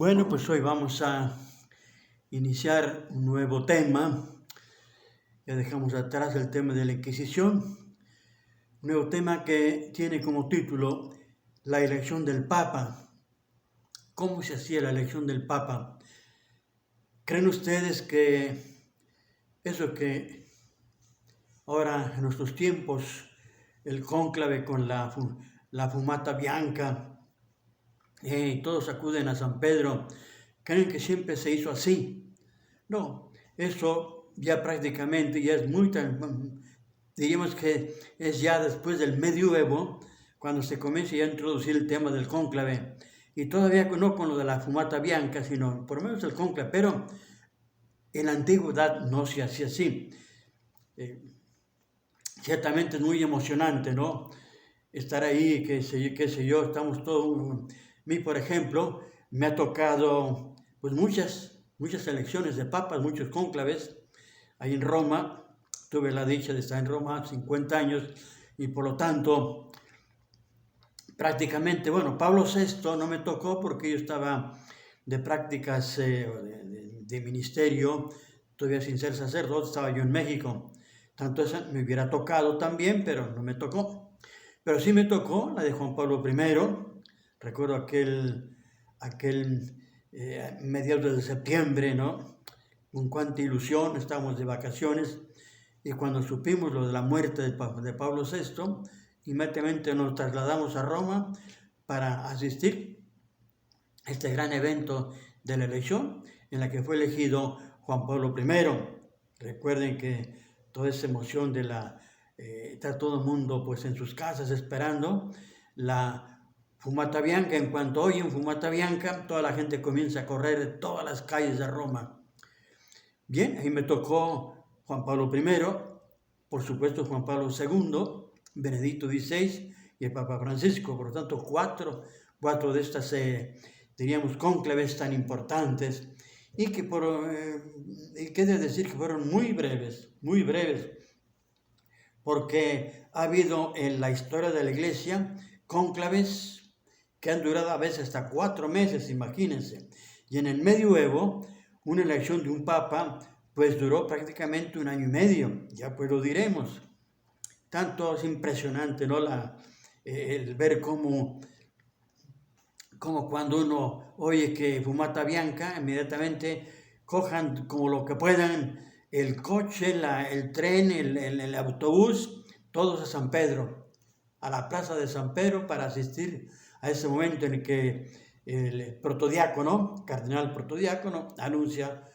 Bueno, pues hoy vamos a iniciar un nuevo tema. Ya dejamos atrás el tema de la Inquisición. Un nuevo tema que tiene como título la elección del Papa. ¿Cómo se hacía la elección del Papa? ¿Creen ustedes que eso que ahora en nuestros tiempos el cónclave con la fumata bianca y todos acuden a San Pedro, creen que siempre se hizo así? No, eso ya prácticamente ya es diríamos que es ya después del medioevo, cuando se comienza ya a introducir el tema del cónclave, y todavía no con lo de la fumata bianca, sino por lo menos el cónclave, pero en la antigüedad no se hacía así. Ciertamente es muy emocionante, ¿no? Estar ahí, qué sé yo, estamos todos. A mí, por ejemplo, me ha tocado pues muchas elecciones de papas, muchos cónclaves. Ahí en Roma, tuve la dicha de estar en Roma 50 años y por lo tanto, prácticamente, bueno, Pablo VI no me tocó porque yo estaba de prácticas de ministerio, todavía sin ser sacerdote, estaba yo en México. Tanto esa me hubiera tocado también, pero no me tocó. Pero sí me tocó la de Juan Pablo I. Recuerdo aquel mediados de septiembre, ¿no? Con cuánta ilusión, estábamos de vacaciones. Y cuando supimos lo de la muerte de Pablo VI, inmediatamente nos trasladamos a Roma para asistir a este gran evento de la elección en la que fue elegido Juan Pablo I. Recuerden que toda esa emoción de está todo el mundo pues en sus casas esperando la fumata bianca. En cuanto oyen fumata bianca, toda la gente comienza a correr de todas las calles de Roma. Bien, ahí me tocó Juan Pablo I, por supuesto Juan Pablo II, Benedicto XVI y el Papa Francisco. Por lo tanto, cuatro de estas, diríamos, cónclaves tan importantes y que he de decir que fueron muy breves, porque ha habido en la historia de la Iglesia cónclaves que han durado a veces hasta 4 meses, imagínense. Y en el medioevo, una elección de un papa, pues duró prácticamente 1 año y medio, ya pues lo diremos. Tanto es impresionante, ¿no? El ver cómo cuando uno oye que fumata bianca, inmediatamente cojan como lo que puedan el coche, el tren, el autobús, todos a San Pedro, a la plaza de San Pedro para asistir a ese momento en que el protodiácono, cardenal protodiácono, anuncia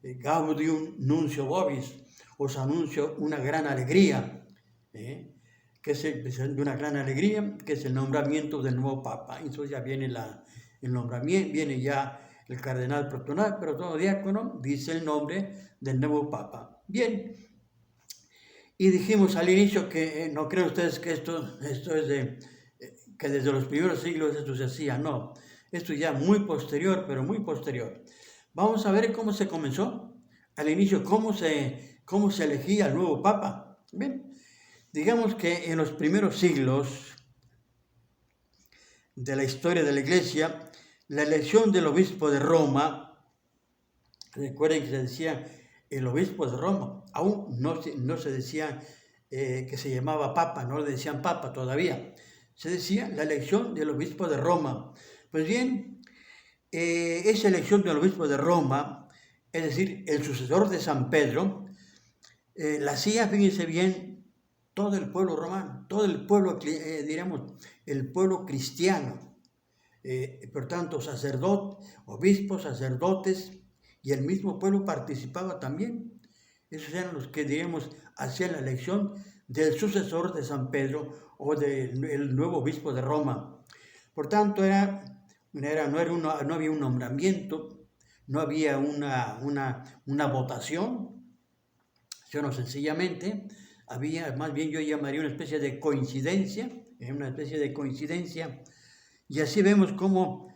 Gaudium Nuncio Vobis, os anuncio una gran alegría, que es de una gran alegría, que es el nombramiento del nuevo Papa. Entonces ya viene el nombramiento, viene ya el cardenal protodiácono, dice el nombre del nuevo Papa. Bien, y dijimos al inicio que no creen ustedes que esto es que desde los primeros siglos esto se hacía, no. Esto ya muy posterior, pero muy posterior. Vamos a ver cómo se comenzó. Al inicio, cómo se elegía el nuevo Papa. Bien, digamos que en los primeros siglos de la historia de la Iglesia, la elección del obispo de Roma, recuerden que se decía el obispo de Roma, aún no se decía que se llamaba Papa, no le decían Papa todavía, se decía la elección del obispo de Roma. Pues bien, esa elección del obispo de Roma, es decir, el sucesor de San Pedro, la hacía, fíjense bien, todo el pueblo romano, todo el pueblo, diríamos, el pueblo cristiano. Por tanto, obispos, sacerdotes y el mismo pueblo participaba también. Esos eran los que, diríamos, hacían la elección del sucesor de San Pedro o del nuevo obispo de Roma. Por tanto, no había un nombramiento, no había una votación, sino sencillamente había, más bien yo llamaría una especie de coincidencia, y así vemos cómo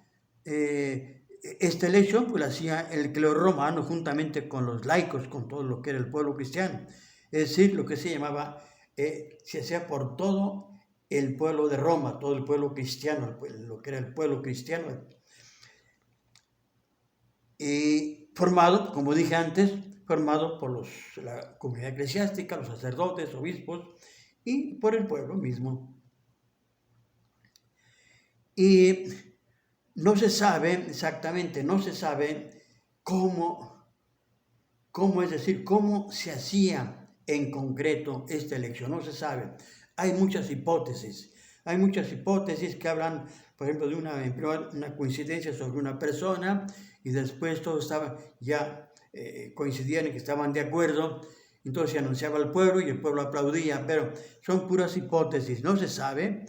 esta elección pues la hacía el clero romano juntamente con los laicos, con todo lo que era el pueblo cristiano, es decir, lo que se llamaba, se hacía por todo el pueblo de Roma, todo el pueblo cristiano, lo que era el pueblo cristiano. formado, como dije antes, formado por la comunidad eclesiástica, los sacerdotes, obispos y por el pueblo mismo. Y no se sabe exactamente, no se sabe cómo se hacía en concreto esta elección, no se sabe. Hay muchas hipótesis que hablan, por ejemplo, de una coincidencia sobre una persona y después todos coincidían en que estaban de acuerdo, entonces se anunciaba al pueblo y el pueblo aplaudía, pero son puras hipótesis, no se sabe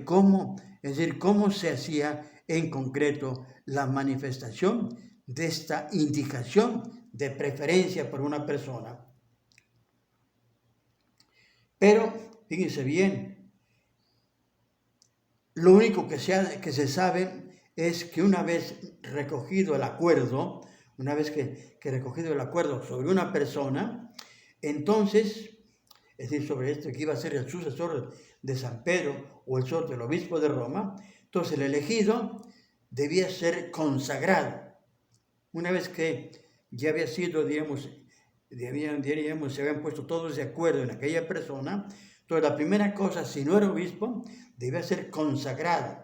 cómo se hacía en concreto la manifestación de esta indicación de preferencia por una persona. Pero, fíjense bien, lo único que se sabe es que una vez recogido el acuerdo, sobre una persona, entonces, es decir, sobre esto que iba a ser el sucesor de San Pedro o el sucesor del obispo de Roma, entonces el elegido debía ser consagrado. Una vez que ya había sido, se habían puesto todos de acuerdo en aquella persona, entonces la primera cosa, si no era obispo, debía ser consagrado.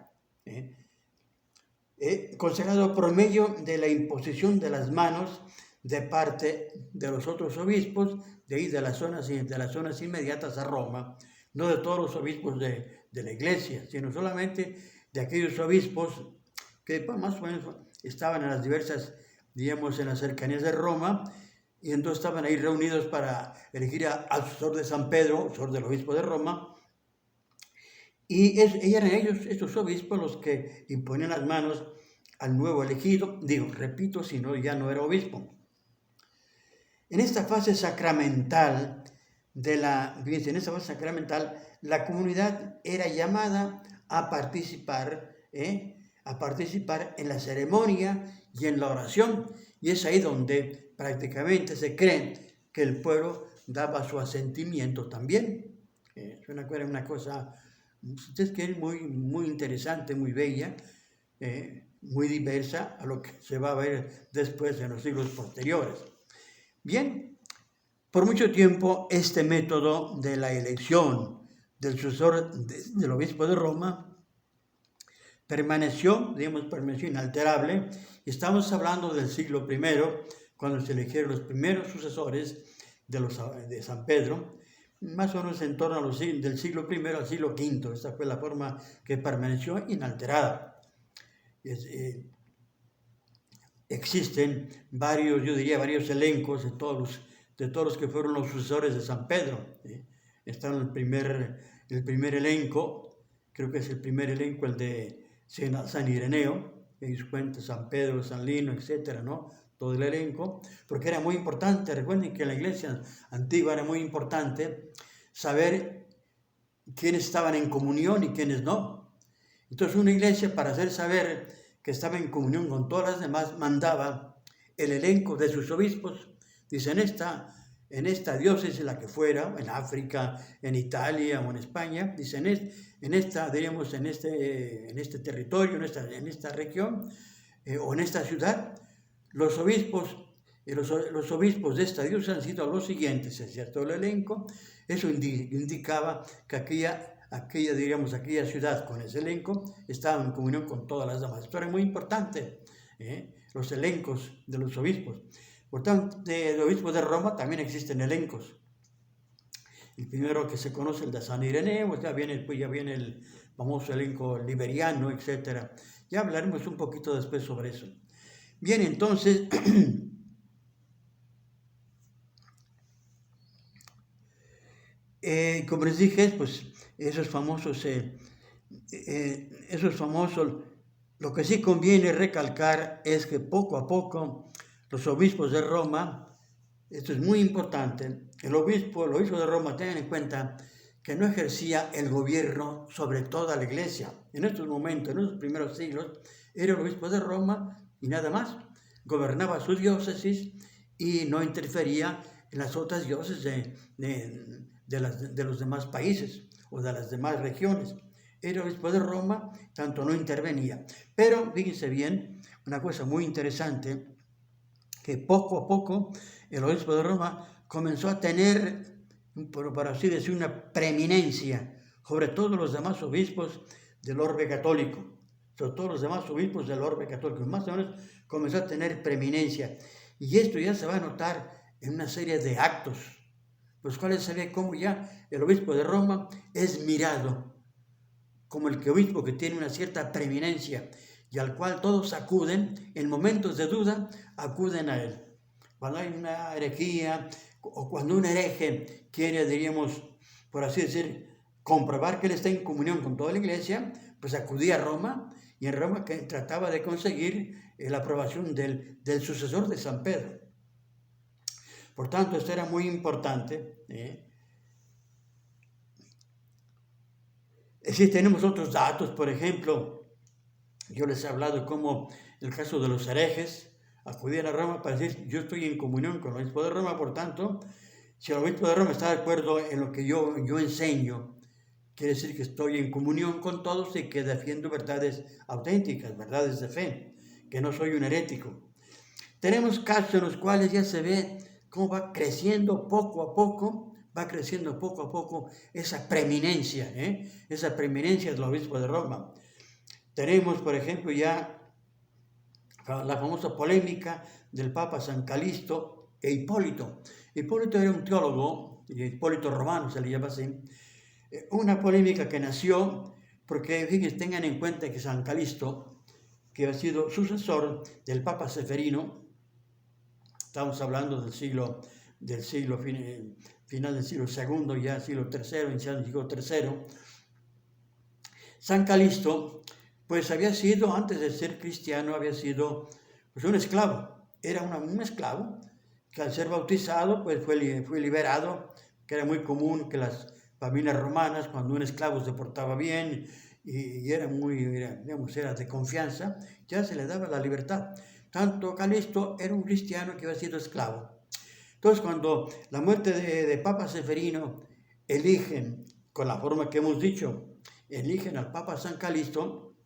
Consagrado por medio de la imposición de las manos de parte de los otros obispos, de ahí de las zonas inmediatas a Roma, no de todos los obispos de la iglesia, sino solamente de aquellos obispos que más o menos estaban en las diversas, en las cercanías de Roma, y entonces estaban ahí reunidos para elegir al sucesor de San Pedro, sucesor del obispo de Roma, y eran estos obispos los que imponían las manos al nuevo elegido, repito, si no, ya no era obispo. En esta fase sacramental la comunidad era llamada a participar en la ceremonia y en la oración, y es ahí donde prácticamente se cree que el pueblo daba su asentimiento también. Es una cosa, es que es muy, muy interesante, muy bella, muy diversa a lo que se va a ver después en los siglos posteriores. Bien, por mucho tiempo este método de la elección del sucesor del obispo de Roma permaneció inalterable. Estamos hablando del siglo I, cuando se eligieron los primeros sucesores de San Pedro, más o menos en torno del siglo I al siglo V. Esta fue la forma que permaneció inalterada. Existen varios elencos de todos los que fueron los sucesores de San Pedro. Está el primer elenco, creo que es el primer elenco, el de San Ireneo, que cuenta San Pedro, San Lino, etcétera, ¿no? Todo el elenco, porque era muy importante. Recuerden que en la iglesia antigua era muy importante saber quiénes estaban en comunión y quiénes no. Entonces una iglesia, para hacer saber que estaba en comunión con todas las demás, mandaba el elenco de sus obispos. Dice, en esta diócesis, la que fuera, en África, en Italia o en España, dice, en este territorio, en esta región o en esta ciudad, los obispos de esta diócesis han sido los siguientes, es cierto, el elenco. Eso indicaba que aquella ciudad con ese elenco estaba en comunión con todas las demás. Esto era muy importante, los elencos de los obispos. Por tanto, de los obispos de Roma también existen elencos. El primero que se conoce, el de San Ireneo, ya viene el famoso elenco liberiano, etc. Ya hablaremos un poquito después sobre eso. Bien, entonces, como les dije, pues esos famosos, lo que sí conviene recalcar es que poco a poco los obispos de Roma, esto es muy importante, el obispo de Roma, tengan en cuenta que no ejercía el gobierno sobre toda la iglesia. En estos momentos, en los primeros siglos, era el obispo de Roma y nada más. Gobernaba su diócesis y no interfería en las otras diócesis de los demás países o de las demás regiones. Era el obispo de Roma, tanto no intervenía. Pero, fíjense bien, una cosa muy interesante, que poco a poco el obispo de Roma comenzó a tener, por así decir, una preeminencia sobre todos los demás obispos del orbe católico, sobre todos los demás obispos del orbe católico, más o menos comenzó a tener preeminencia. Y esto ya se va a notar en una serie de actos, los cuales se ve cómo ya el obispo de Roma es mirado como el obispo que tiene una cierta preeminencia y al cual todos acuden, en momentos de duda, acuden a él. Cuando hay una herejía o cuando un hereje quiere, diríamos, por así decir, comprobar que él está en comunión con toda la iglesia, pues acudía a Roma y en Roma que trataba de conseguir la aprobación del sucesor de San Pedro. Por tanto, esto era muy importante. Sí, tenemos otros datos, por ejemplo, yo les he hablado como el caso de los herejes, acudían a Roma para decir, yo estoy en comunión con el obispo de Roma, por tanto, si el obispo de Roma está de acuerdo en lo que yo enseño, quiere decir que estoy en comunión con todos y que defiendo verdades auténticas, verdades de fe, que no soy un herético. Tenemos casos en los cuales ya se ve cómo va creciendo poco a poco esa preeminencia del obispo de Roma. Tenemos, por ejemplo, ya la famosa polémica del Papa San Calixto e Hipólito. Hipólito era un teólogo, Hipólito Romano se le llama así, una polémica que nació porque, fíjense, tengan en cuenta que San Calixto, que ha sido sucesor del Papa Seferino, estamos hablando del final del siglo II, ya siglo III, iniciado del siglo III. San Calixto, pues había sido, antes de ser cristiano, había sido pues, un esclavo. Era un esclavo que al ser bautizado, pues fue liberado, que era muy común que las familias romanas, cuando un esclavo se portaba bien y era de confianza, ya se le daba la libertad. Tanto Calixto era un cristiano que había sido esclavo. Entonces, cuando la muerte de Papa Seferino eligen, con la forma que hemos dicho, eligen al Papa San Calixto,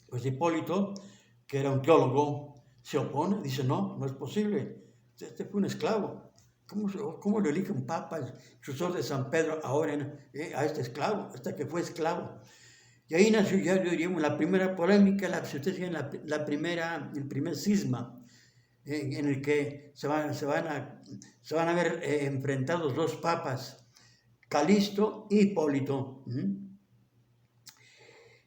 pues Hipólito, que era un teólogo, se opone, dice, no es posible, este fue un esclavo. ¿Cómo lo elige un papa, el sucesor de San Pedro, ahora a este esclavo, hasta que fue esclavo? Y ahí nació, ya diríamos, la primera polémica, el primer cisma, en el que se van a ver enfrentados dos papas, Calixto y Hipólito.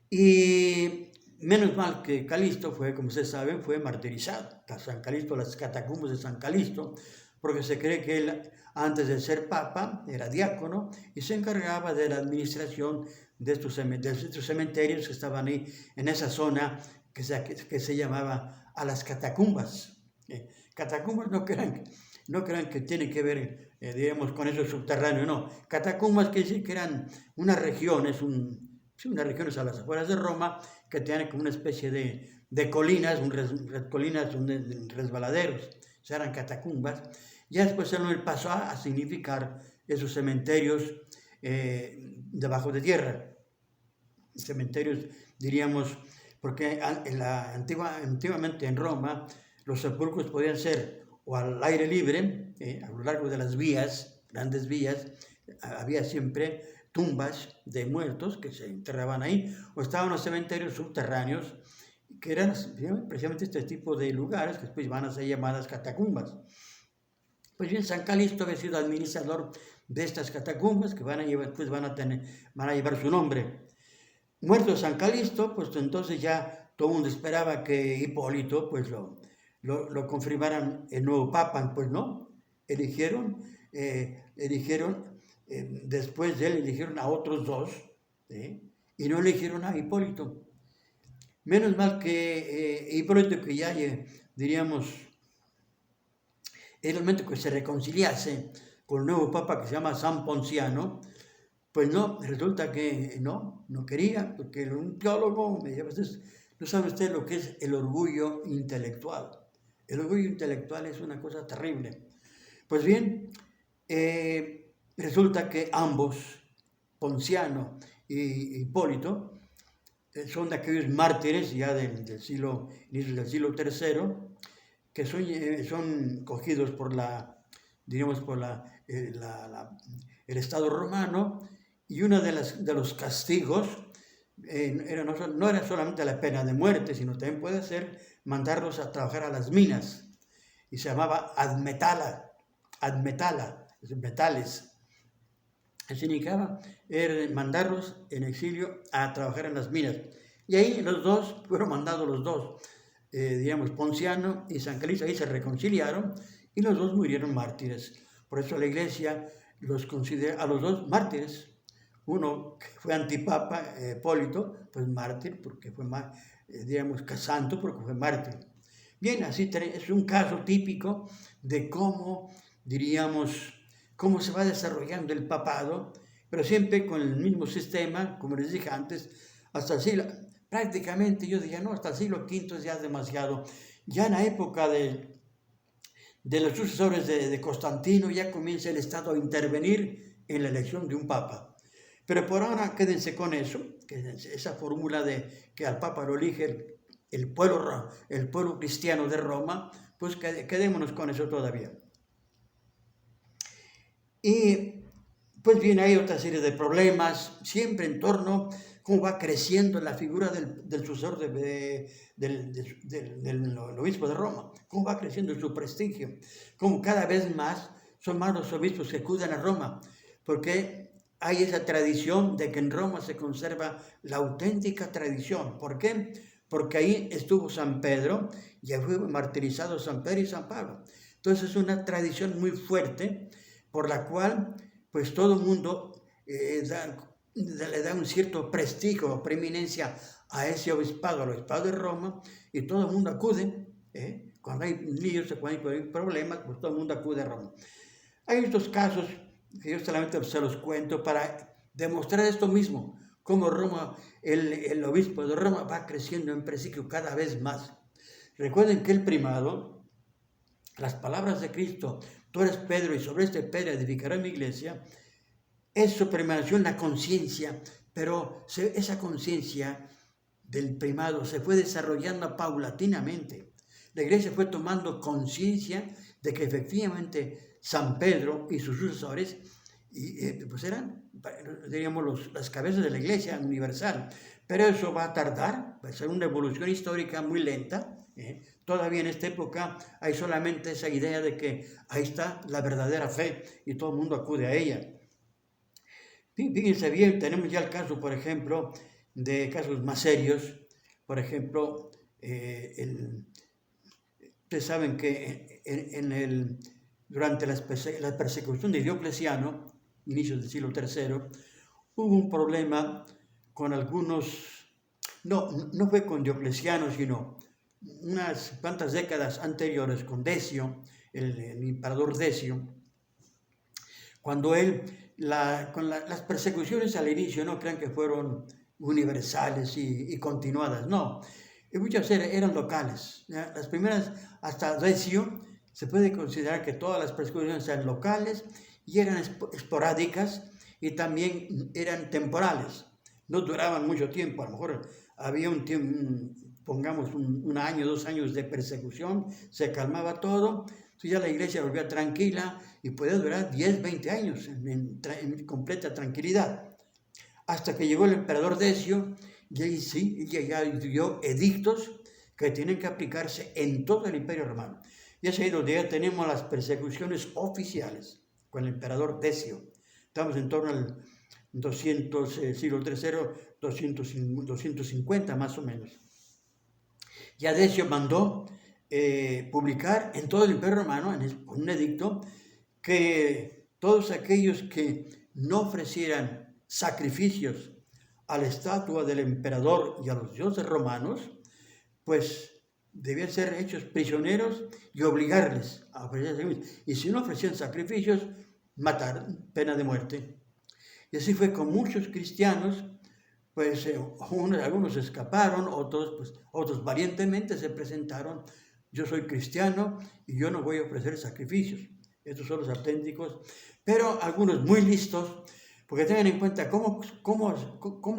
Y menos mal que Calixto fue, como ustedes saben, fue martirizado. San Calixto, las catacumbas de San Calixto, porque se cree que él, antes de ser papa, era diácono y se encargaba de la administración de estos cementerios que estaban ahí en esa zona que se llamaba a las catacumbas. Catacumbas no crean que tiene que ver, digamos, con eso subterráneo, no. Catacumbas quiere decir que eran unas regiones a las afueras de Roma que tenían como una especie de colinas, resbaladeros, o sea, eran catacumbas. Ya después el nombre pasó a significar esos cementerios debajo de tierra. Cementerios, diríamos, porque antiguamente en Roma los sepulcros podían ser o al aire libre, a lo largo de las vías, grandes vías, había siempre tumbas de muertos que se enterraban ahí, o estaban los cementerios subterráneos, que eran precisamente este tipo de lugares que después van a ser llamadas catacumbas. Pues bien, San Calixto había sido administrador de estas catacumbas que van a llevar su nombre. Muerto San Calixto, pues entonces ya todo el mundo esperaba que Hipólito pues lo confirmaran el nuevo papa, pues no, después de él eligieron a otros dos, y no eligieron a Hipólito. Menos mal que Hipólito, que ya diríamos, era el momento que se reconciliase con el nuevo papa que se llama San Ponciano, pues no, resulta que no quería, porque era un teólogo, me decía, no sabe usted lo que es el orgullo intelectual. El orgullo intelectual es una cosa terrible. Pues bien, resulta que ambos, Ponciano y Hipólito, son de aquellos mártires ya inicio del siglo III, que son cogidos por diríamos, por el Estado romano, y uno de los castigos no era solamente la pena de muerte, sino también puede ser mandarlos a trabajar a las minas, y se llamaba admetala, metales. Significaba mandarlos en exilio a trabajar en las minas. Y ahí los dos, fueron mandados los dos, digamos, Ponciano y San Calixto, ahí se reconciliaron y los dos murieron mártires. Por eso la Iglesia los considera a los dos mártires. Uno que fue antipapa, Hipólito, pues mártir, porque fue, digamos, santo, porque fue mártir. Bien, así es un caso típico de cómo, diríamos, cómo se va desarrollando el papado, pero siempre con el mismo sistema, como les dije antes, hasta el siglo, prácticamente yo diría, no, hasta el siglo V ya es demasiado. Ya en la época de los sucesores de Constantino ya comienza el Estado a intervenir en la elección de un papa. Pero por ahora quédense con eso, que esa fórmula de que al papa lo elige el pueblo cristiano de Roma, pues quedémonos con eso todavía. Y pues bien, hay otra serie de problemas, siempre en torno a cómo va creciendo la figura del sucesor del obispo de Roma, cómo va creciendo su prestigio, cómo cada vez más son más los obispos que acuden a Roma, porque hay esa tradición de que en Roma se conserva la auténtica tradición. ¿Por qué? Porque ahí estuvo San Pedro y fue martirizado San Pedro y San Pablo. Entonces es una tradición muy fuerte por la cual pues todo el mundo le da un cierto prestigio o preeminencia a ese obispado, al obispado de Roma, y todo el mundo acude. Cuando hay líos, cuando hay problemas, pues todo el mundo acude a Roma. Hay estos casos que yo solamente se los cuento para demostrar esto mismo, cómo Roma, el obispo de Roma va creciendo en prestigio cada vez más. Recuerden que el primado, las palabras de Cristo, tú eres Pedro y sobre este Pedro edificaré mi iglesia, eso permaneció en la conciencia, pero esa conciencia del primado se fue desarrollando paulatinamente. La iglesia fue tomando conciencia de que efectivamente San Pedro y sus sucesores pues eran, diríamos, las cabezas de la iglesia universal. Pero eso va a tardar, va a ser una evolución histórica muy lenta. Todavía en esta época hay solamente esa idea de que ahí está la verdadera fe y todo el mundo acude a ella. Fíjense bien, tenemos ya el caso, por ejemplo, de casos más serios. Por ejemplo, ustedes saben que durante la persecución de Diocleciano, inicios del siglo III, hubo un problema con algunos, no fue con Diocleciano, sino unas cuantas décadas anteriores con Decio, el emperador Decio, cuando él, con las persecuciones al inicio, no crean que fueron universales y continuadas, no, y muchas eran locales. ¿Ya? Las primeras, hasta Decio, se puede considerar que todas las persecuciones eran locales y eran esporádicas y también eran temporales, no duraban mucho tiempo, a lo mejor había un tiempo, pongamos un año, 2 años de persecución, se calmaba todo, entonces ya la iglesia volvía tranquila y podía durar 10, 20 años en completa tranquilidad. Hasta que llegó el emperador Decio y ahí sí, ya dio edictos que tienen que aplicarse en todo el Imperio Romano. Y es ahí donde ya tenemos las persecuciones oficiales con el emperador Decio. Estamos en torno al siglo III, 250 más o menos. Ya Decio mandó publicar en todo el Imperio Romano, en un edicto, que todos aquellos que no ofrecieran sacrificios a la estatua del emperador y a los dioses romanos, pues debían ser hechos prisioneros y obligarles a ofrecer sacrificios. Y si no ofrecían sacrificios, matar, pena de muerte. Y así fue con muchos cristianos, pues algunos escaparon, otros valientemente se presentaron. Yo soy cristiano y yo no voy a ofrecer sacrificios. Estos son los auténticos. Pero algunos muy listos, porque tengan en cuenta cómo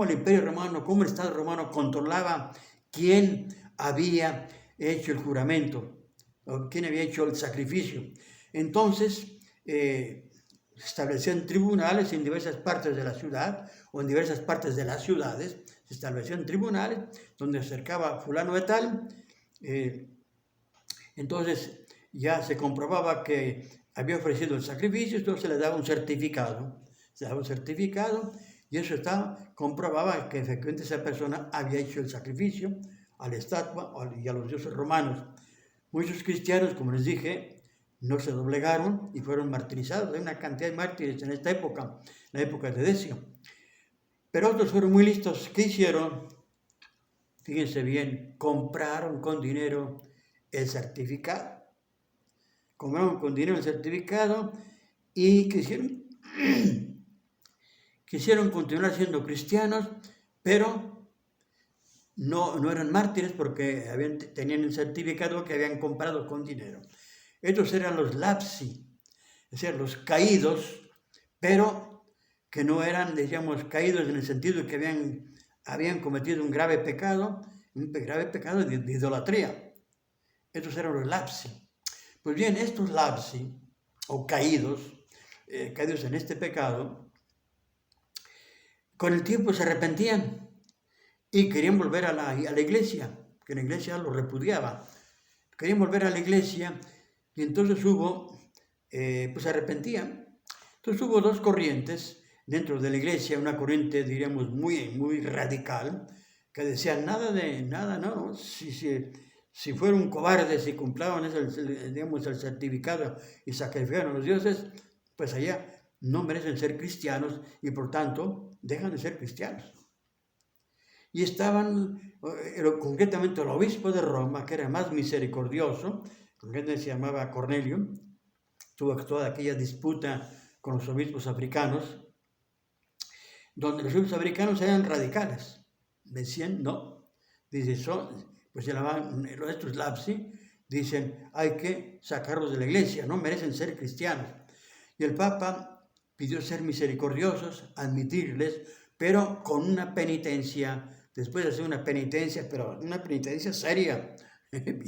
el Imperio Romano, cómo el Estado romano controlaba quién había hecho el juramento. o quién había hecho el sacrificio. Entonces, se establecían tribunales en diversas partes de la ciudad o en diversas partes de las ciudades. Se establecían tribunales donde se acercaba fulano de tal. Entonces ya se comprobaba que había ofrecido el sacrificio, entonces se le daba un certificado. Se daba un certificado y eso comprobaba que efectivamente esa persona había hecho el sacrificio a la estatua y a los dioses romanos. Muchos cristianos, como les dije, no se doblegaron y fueron martirizados. Hay una cantidad de mártires en esta época, la época de Decio. Pero otros fueron muy listos. ¿Qué hicieron? Fíjense bien, compraron con dinero el certificado. Compraron con dinero el certificado y quisieron continuar siendo cristianos, pero no eran mártires porque tenían el certificado que habían comprado con dinero. Estos eran los lapsi, es decir, los caídos, pero que no eran, digamos, caídos en el sentido de que habían cometido un grave pecado de idolatría. Estos eran los lapsi. Pues bien, estos lapsi, o caídos en este pecado, con el tiempo se arrepentían y querían volver a la iglesia, que la iglesia los repudiaba. Querían volver a la iglesia y entonces se arrepentían. Entonces hubo dos corrientes dentro de la iglesia, una corriente, diríamos, muy, muy radical, que decían nada, no, si fueron cobardes y cumplieron el certificado y sacrificaron a los dioses, pues allá no merecen ser cristianos y por tanto dejan de ser cristianos. Y estaban, concretamente el obispo de Roma, que era más misericordioso, concretamente se llamaba Cornelio, tuvo toda aquella disputa con los obispos africanos, donde los obispos africanos eran radicales. Decían, no, dice, pues se llamaban estos lapsi, dicen, hay que sacarlos de la iglesia, no merecen ser cristianos. Y el Papa pidió ser misericordiosos, admitirles, pero con una penitencia, después de hacer una penitencia, pero una penitencia seria,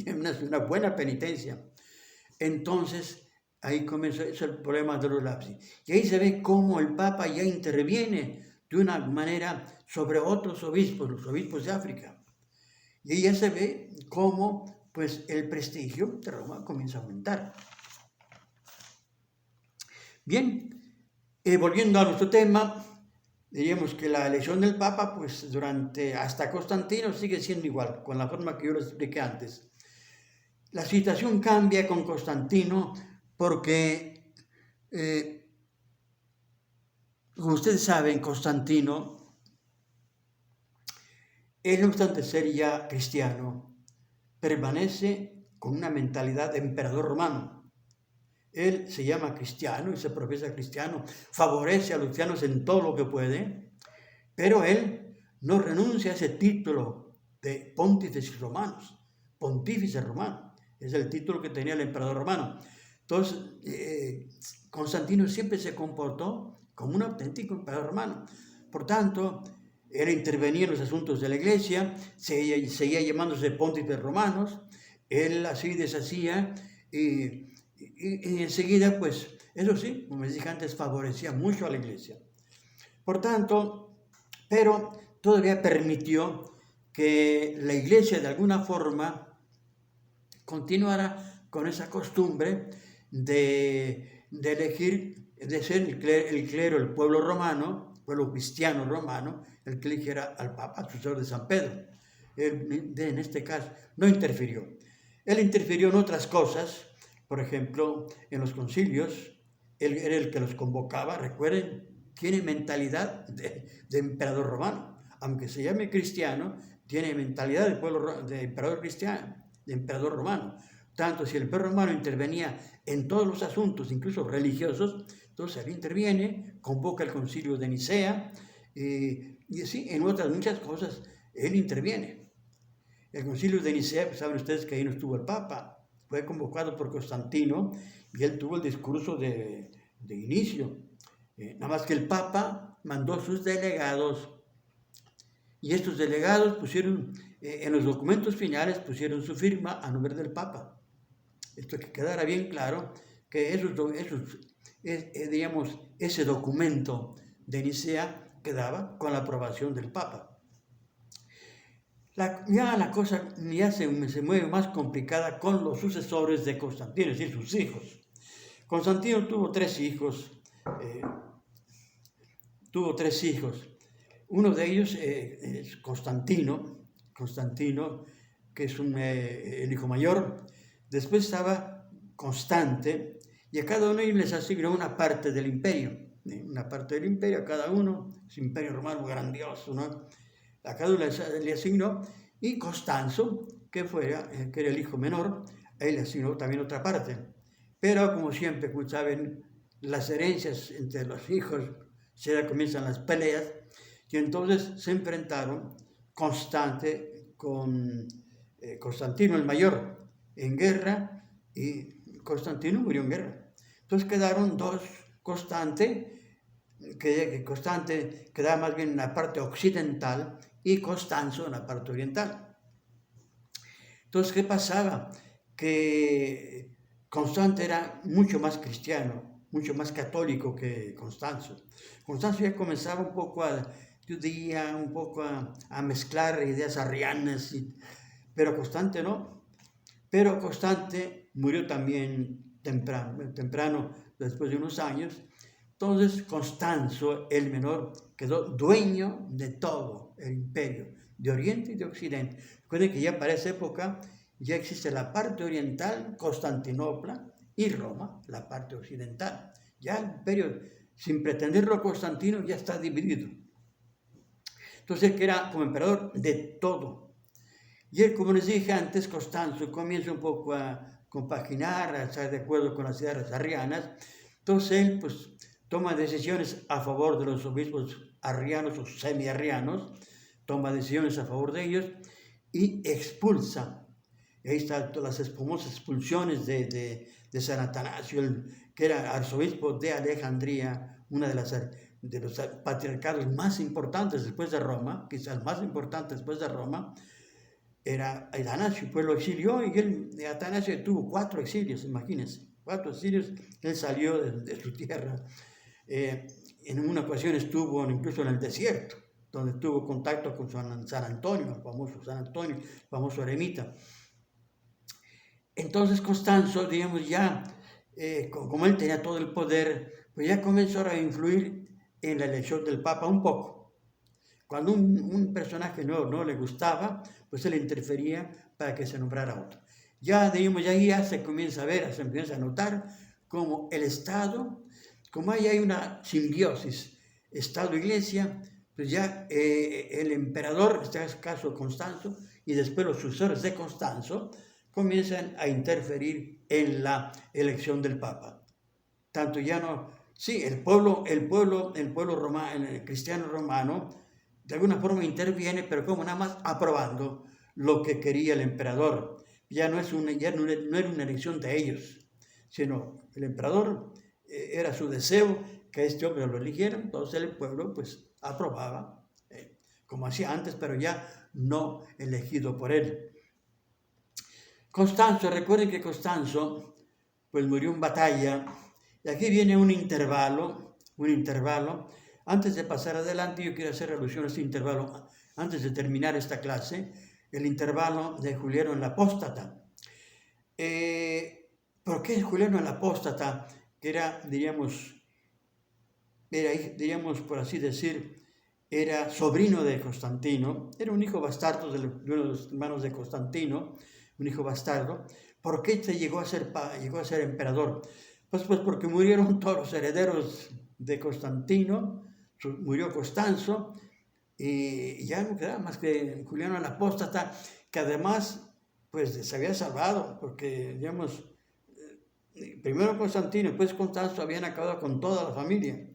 una buena penitencia. Entonces, ahí comenzó el problema de los lapsi. Y ahí se ve cómo el Papa ya interviene de una manera sobre otros obispos, los obispos de África. Y ahí ya se ve cómo pues, el prestigio de Roma comienza a aumentar. Bien, volviendo a nuestro tema, diríamos que la elección del Papa, pues hasta Constantino sigue siendo igual, con la forma que yo lo expliqué antes. La situación cambia con Constantino porque, como ustedes saben, Constantino, él no obstante ser ya cristiano, permanece con una mentalidad de emperador romano. Él se llama cristiano y se profesa cristiano, favorece a los cristianos en todo lo que puede, pero él no renuncia a ese título de pontífice romano. Es el título que tenía el emperador romano. Entonces, Constantino siempre se comportó como un auténtico emperador romano. Por tanto, él intervenía en los asuntos de la iglesia, seguía llamándose pontífices romanos, él así deshacía y enseguida, pues, eso sí, como les dije antes, favorecía mucho a la iglesia. Por tanto, pero todavía permitió que la iglesia de alguna forma continuara con esa costumbre de elegir, de ser el clero, el pueblo romano, pueblo cristiano romano, el que eligiera al Papa, al sucesor de San Pedro. Él, en este caso, no interfirió. Él interfirió en otras cosas, por ejemplo, en los concilios, él era el que los convocaba, recuerden, tiene mentalidad de emperador romano, aunque se llame cristiano, tiene mentalidad de emperador cristiano, de emperador romano. Tanto si el emperador romano intervenía en todos los asuntos, incluso religiosos, entonces él interviene, convoca el concilio de Nicea, y así en otras muchas cosas él interviene. El concilio de Nicea, pues saben ustedes que ahí no estuvo el Papa, fue convocado por Constantino y él tuvo el discurso de inicio. Nada más que el Papa mandó sus delegados y estos delegados pusieron, en los documentos finales, pusieron su firma a nombre del Papa. Esto que quedara bien claro, que digamos, ese documento de Nicea quedaba con la aprobación del Papa. Ya la cosa ya se mueve más complicada con los sucesores de Constantino, es decir, sus hijos. Constantino tuvo tres hijos. Uno de ellos es Constantino, que es el hijo mayor. Después estaba Constante, y a cada uno de ellos les asignó una parte del imperio. Una parte del imperio a cada uno, es un imperio romano grandioso, ¿no? A cada uno le asignó, y Constanzo, que era el hijo menor, a él le asignó también otra parte. Pero como siempre, como saben, las herencias entre los hijos, se comienzan las peleas, y entonces se enfrentaron Constantino el mayor en guerra, y Constantino murió en guerra. Entonces quedaron dos, Constante quedaba más bien en la parte occidental y Constanzo en la parte oriental. Entonces, ¿qué pasaba? Que Constante era mucho más cristiano, mucho más católico que Constanzo. Constanzo ya comenzaba un poco a mezclar ideas arrianas, pero Constante no. Pero Constante murió también temprano, después de unos años. Entonces Constanzo, el menor, quedó dueño de todo el imperio, de Oriente y de Occidente. Recuerden que ya para esa época ya existe la parte oriental, Constantinopla, y Roma, la parte occidental. Ya el imperio, sin pretenderlo Constantino, ya está dividido. Entonces él que era como emperador de todo. Y él, como les dije antes, Constanzo comienza un poco a compaginar, a estar de acuerdo con las ideas arrianas. Entonces él pues toma decisiones a favor de los obispos arrianos o semi-arrianos, toma decisiones a favor de ellos y expulsa. Ahí están todas las famosas expulsiones de San Atanasio, que era arzobispo de Alejandría, una de los patriarcados más importantes después de Roma, quizás el más importante después de Roma, era Atanasio, pues lo exilió, y Atanasio tuvo 4 exilios, imagínense, 4 exilios. Él salió de su tierra. En una ocasión estuvo incluso en el desierto, donde tuvo contacto con San Antonio, el famoso eremita. Entonces Constanzo, digamos, ya, como él tenía todo el poder, pues ya comenzó a influir en la elección del Papa un poco. Cuando un personaje no le gustaba, pues él interfería para que se nombrara otro. Ya, digamos, ya se comienza a ver, se empieza a notar como el Estado, como hay una simbiosis Estado-Iglesia, pues ya el emperador, en este caso Constanzo, y después los sucesores de Constanzo, comienzan a interferir en la elección del Papa. Tanto ya no, sí, el pueblo romano, el cristiano romano, de alguna forma interviene, pero como nada más aprobando lo que quería el emperador. Ya no era una elección de ellos, sino el emperador era su deseo que este hombre lo eligiera. Entonces el pueblo pues aprobaba, como hacía antes, pero ya no elegido por él. Constanzo, recuerden que Constanzo pues murió en batalla, y aquí viene un intervalo. Antes de pasar adelante, yo quiero hacer alusión a este intervalo, antes de terminar esta clase, el intervalo de Juliano el Apóstata. ¿Por qué Juliano el Apóstata? Que era, diríamos, por así decir, era sobrino de Constantino, era un hijo bastardo de uno de los hermanos de Constantino, un hijo bastardo. ¿Por qué llegó a ser emperador? Pues porque murieron todos los herederos de Constantino, murió Constanzo, y ya no quedaba más que Juliano el Apóstata, que además pues se había salvado, porque digamos, primero Constantino y después Constanzo habían acabado con toda la familia.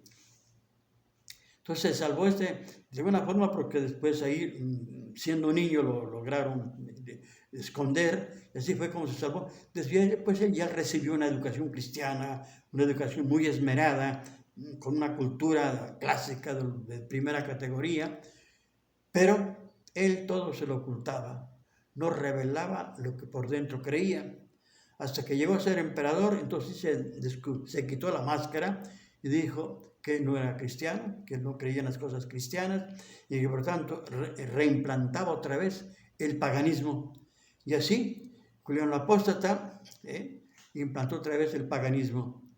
Entonces se salvó de alguna forma, porque después ahí, siendo un niño, lo lograron esconder, y así fue como se salvó. Después él ya recibió una educación cristiana, una educación muy esmerada, con una cultura clásica de primera categoría, pero él todo se lo ocultaba, no revelaba lo que por dentro creía. hasta que llegó a ser emperador. Entonces se quitó la máscara y dijo que no era cristiano, que no creía en las cosas cristianas y que por tanto reimplantaba otra vez el paganismo. Y así, Julián el Apóstata implantó otra vez el paganismo.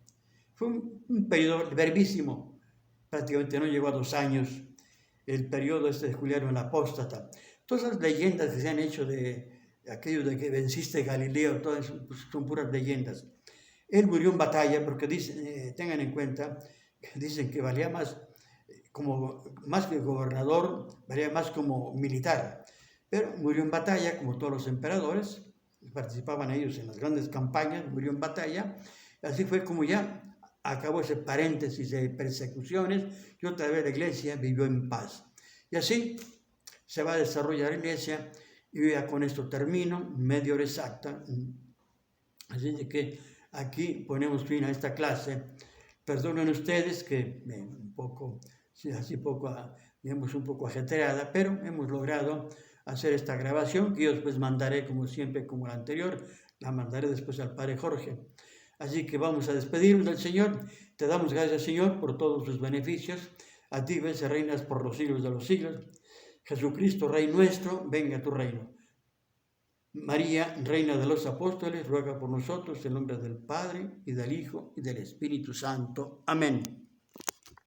Fue un periodo brevísimo, prácticamente no llegó a 2 años el periodo de Julián el Apóstata. Todas las leyendas que se han hecho de aquello de que venciste Galileo, todas pues, son puras leyendas. Él murió en batalla porque tengan en cuenta, dicen que valía más que gobernador, valía más como militar. Pero murió en batalla, como todos los emperadores, participaban ellos en las grandes campañas, murió en batalla. Así fue como ya acabó ese paréntesis de persecuciones y otra vez la iglesia vivió en paz. Y así se va a desarrollar la iglesia y ya con esto termino, media hora exacta. Así de que aquí ponemos fin a esta clase. Perdonen ustedes que un poco ajetreada, pero hemos logrado hacer esta grabación que yo después mandaré como siempre, como la anterior, la mandaré después al Padre Jorge. Así que vamos a despedirnos del Señor. Te damos gracias, Señor, por todos sus beneficios. A ti, ves, reinas por los siglos de los siglos. Jesucristo, Rey nuestro, venga a tu reino. María, Reina de los Apóstoles, ruega por nosotros en nombre del Padre, y del Hijo, y del Espíritu Santo. Amén.